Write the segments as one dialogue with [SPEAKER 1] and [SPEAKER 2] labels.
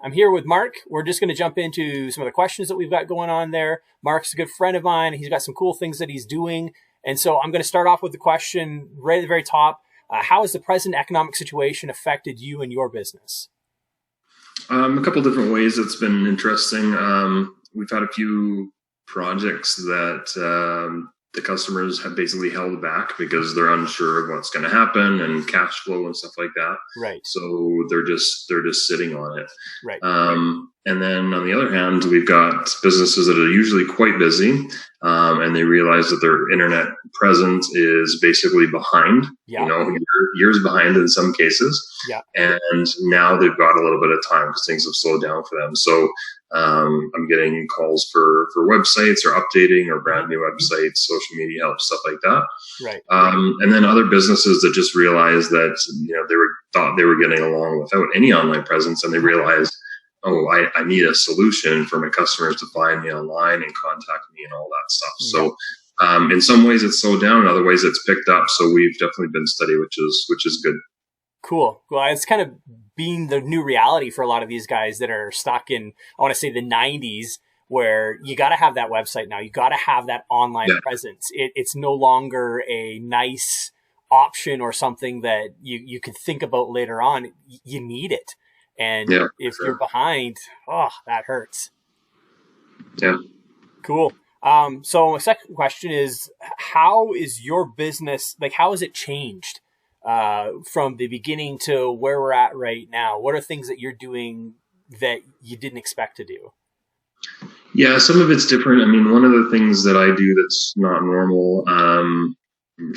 [SPEAKER 1] I'm here with Mark. We're just going to jump into some of the questions that we've got going on there. Mark's a good friend of mine. He's got some cool things that he's doing. And so I'm going to start off with the question right at the very top. How has the present economic situation affected you and your business?
[SPEAKER 2] A couple different ways. It's been interesting. We've had a few projects that the customers have basically held back because they're unsure of what's going to happen and cash flow and stuff like that.
[SPEAKER 1] Right.
[SPEAKER 2] So they're just sitting on it.
[SPEAKER 1] Right.
[SPEAKER 2] And then on the other hand, we've got businesses that are usually quite busy, and they realize that their internet presence is basically behind.
[SPEAKER 1] Yeah.
[SPEAKER 2] Years behind in some cases.
[SPEAKER 1] Yeah.
[SPEAKER 2] And now they've got a little bit of time because things have slowed down for them. So I'm getting calls for websites or updating or brand new websites, social media help, stuff like that.
[SPEAKER 1] Right.
[SPEAKER 2] And then other businesses that just realized that thought they were getting along without any online presence, and they realized, oh, I need a solution for my customers to find me online and contact me and all that stuff.
[SPEAKER 1] Yeah.
[SPEAKER 2] So in some ways it's slowed down, in other ways it's picked up. So we've definitely been steady, which is good.
[SPEAKER 1] Cool. Well, it's kind of being the new reality for a lot of these guys that are stuck in, I want to say, the 90s, where you got to have that website now. You got to have that online presence. It's no longer a nice option or something that you could think about later on. You need it. And if you're behind, that hurts.
[SPEAKER 2] Yeah.
[SPEAKER 1] Cool. So my second question is, how is your business, how has it changed from the beginning to where we're at right now? What are things that you're doing that you didn't expect to do?
[SPEAKER 2] Yeah, some of it's different. I mean, one of the things that I do that's not normal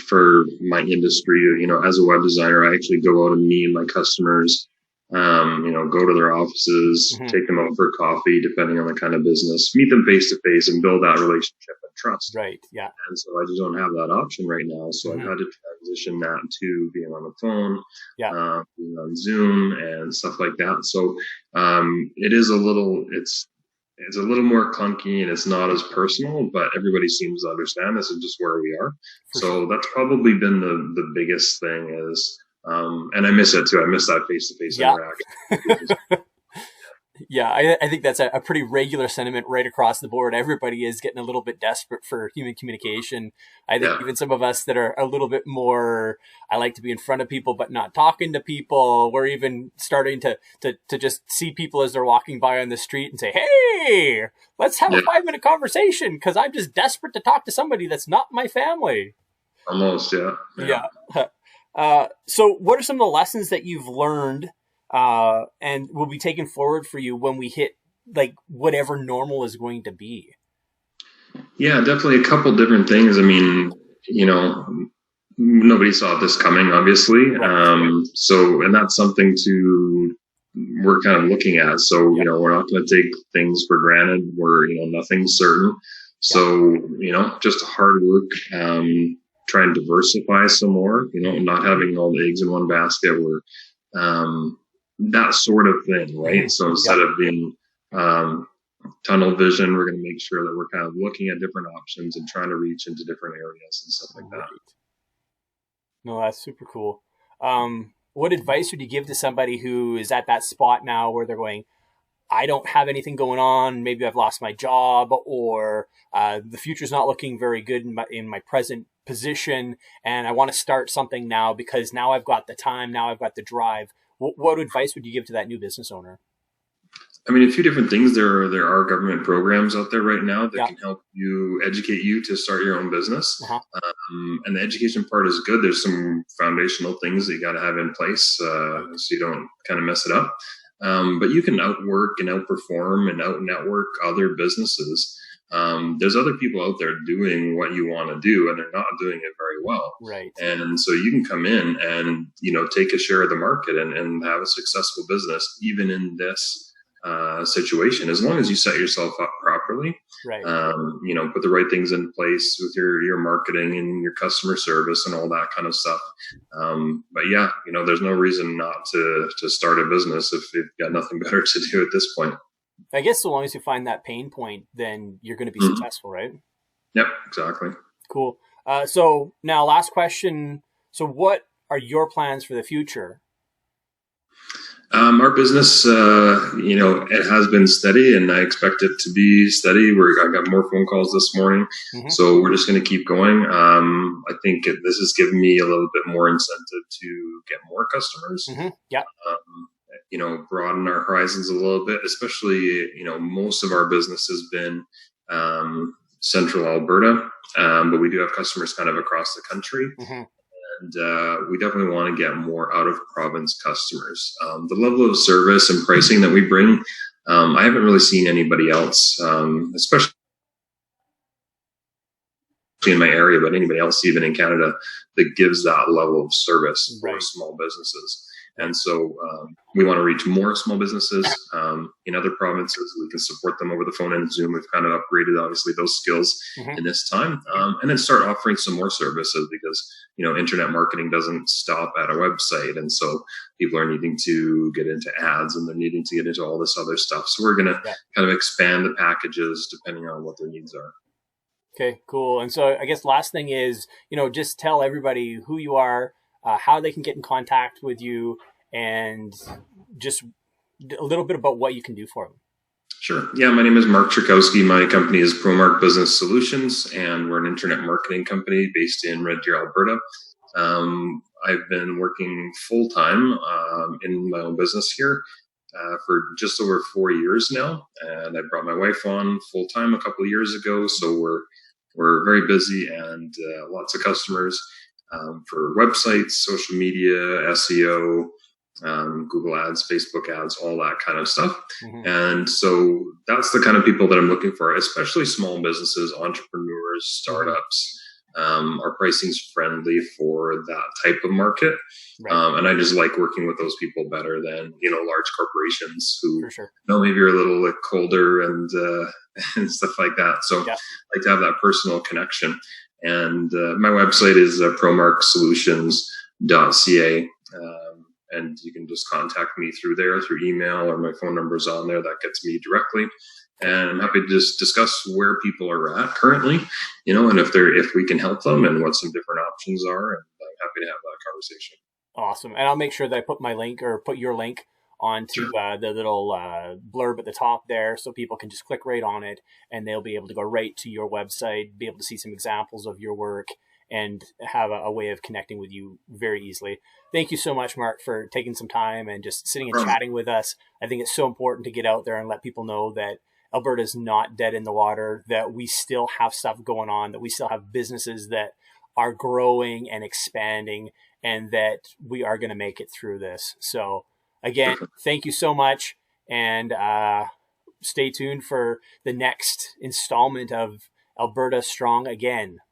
[SPEAKER 2] for my industry, as a web designer, I actually go out and meet my customers, go to their offices, take them out for coffee, depending on the kind of business, meet them face to face and build that relationship and trust.
[SPEAKER 1] Right. Yeah.
[SPEAKER 2] And so I just don't have that option right now. So I've had to transition that to being on the phone, being on Zoom and stuff like that. So it is it's a little more clunky and it's not as personal, but everybody seems to understand this is just where we are. That's probably been the biggest thing is, and I miss it too. I miss that face-to-face interaction.
[SPEAKER 1] Yeah, I think that's a pretty regular sentiment right across the board. Everybody is getting a little bit desperate for human communication. I think even some of us that are a little bit more, I like to be in front of people, but not talking to people. We're even starting to just see people as they're walking by on the street and say, hey, let's have a 5-minute conversation because I'm just desperate to talk to somebody that's not my family.
[SPEAKER 2] Almost, yeah.
[SPEAKER 1] So what are some of the lessons that you've learned and will be taken forward for you when we hit whatever normal is going to be?
[SPEAKER 2] Yeah, definitely a couple different things. I mean, nobody saw this coming, obviously. And that's something we're kind of looking at. So, we're not going to take things for granted. Nothing's certain. So, just hard work, try and diversify some more, not having all the eggs in one basket or, that sort of thing, right? So instead of being tunnel vision, we're going to make sure that we're kind of looking at different options and trying to reach into different areas and stuff like that.
[SPEAKER 1] No, that's super cool. What advice would you give to somebody who is at that spot now where they're going, I don't have anything going on, maybe I've lost my job, or the future's not looking very good in my present position, and I want to start something now because now I've got the time, now I've got the drive. What advice would you give to that new business owner?
[SPEAKER 2] I mean, a few different things. There are government programs out there right now that can help you, educate you to start your own business. And the education part is good. There's some foundational things that you got to have in place so you don't kind of mess it up. But you can outwork and outperform and out-network other businesses. There's other people out there doing what you want to do, and they're not doing it very well.
[SPEAKER 1] Right.
[SPEAKER 2] And so you can come in and, take a share of the market and have a successful business, even in this situation, as long as you set yourself up properly.
[SPEAKER 1] Right.
[SPEAKER 2] Put the right things in place with your marketing and your customer service and all that kind of stuff. But yeah, there's no reason not to start a business if you've got nothing better to do at this point.
[SPEAKER 1] I guess so long as you find that pain point, then you're going to be successful, right?
[SPEAKER 2] Yep, exactly.
[SPEAKER 1] Cool. So now last question. So what are your plans for the future?
[SPEAKER 2] Our business, it has been steady, and I expect it to be steady. I got more phone calls this morning,
[SPEAKER 1] Mm-hmm.
[SPEAKER 2] so we're just going to keep going. I think this has given me a little bit more incentive to get more customers.
[SPEAKER 1] Mm-hmm. Yeah.
[SPEAKER 2] Broaden our horizons a little bit. Especially, most of our business has been central Alberta, but we do have customers kind of across the country.
[SPEAKER 1] Mm-hmm.
[SPEAKER 2] And we definitely want to get more out of province customers. The level of service and pricing that we bring, I haven't really seen anybody else, especially in my area, but anybody else, even in Canada, that gives that level of service for small businesses. And so we want to reach more small businesses in other provinces. We can support them over the phone and Zoom. We've kind of upgraded, obviously, those skills in this time. And then start offering some more services because, internet marketing doesn't stop at a website. And so people are needing to get into ads and they're needing to get into all this other stuff. So we're going to kind of expand the packages depending on what their needs are.
[SPEAKER 1] Okay, cool. And so I guess last thing is, just tell everybody who you are, how they can get in contact with you, and just a little bit about what you can do for them.
[SPEAKER 2] Sure. Yeah, my name is Mark Cherkoski. My company is ProMark Business Solutions, and we're an internet marketing company based in Red Deer, Alberta. I've been working full-time in my own business here for just over 4 years now, and I brought my wife on full-time a couple of years ago, so we're very busy and lots of customers for websites, social media, SEO, Google ads, Facebook ads, all that kind of stuff. Mm-hmm. And so that's the kind of people that I'm looking for, especially small businesses, entrepreneurs, startups. Our pricing's friendly for that type of market. Right. And I just like working with those people better than, large corporations who, maybe you're a little colder and stuff like that. So I like to have that personal connection. And my website is promarksolutions.ca. And you can just contact me through there, through email, or my phone number's on there. That gets me directly. And I'm happy to just discuss where people are at currently, and if we can help them and what some different options are. And I'm happy to have that conversation.
[SPEAKER 1] Awesome. And I'll make sure that I put my link or put your link onto the little blurb at the top there, so people can just click right on it and they'll be able to go right to your website, be able to see some examples of your work, and have a way of connecting with you very easily. Thank you so much, Mark, for taking some time and just sitting and chatting with us. I think it's so important to get out there and let people know that Alberta is not dead in the water, that we still have stuff going on, that we still have businesses that are growing and expanding, and that we are going to make it through this. So again, thank you so much, and stay tuned for the next installment of Alberta Strong Again.